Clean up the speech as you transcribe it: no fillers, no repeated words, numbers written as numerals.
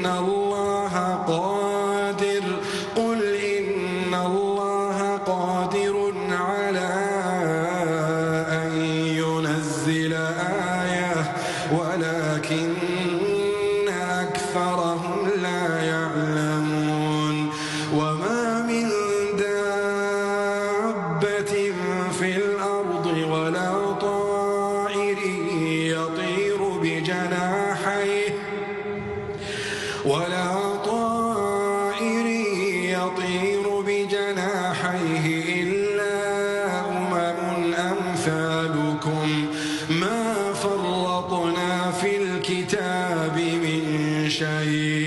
إن الله قادر قل إن الله قادر على أن ينزل آية ولكن أكثرهم لا يعلمون وما من دابة في الأرض ولا طائر يطير بجناحيه إلا أمثالكم ما فرطنا في الكتاب من شيء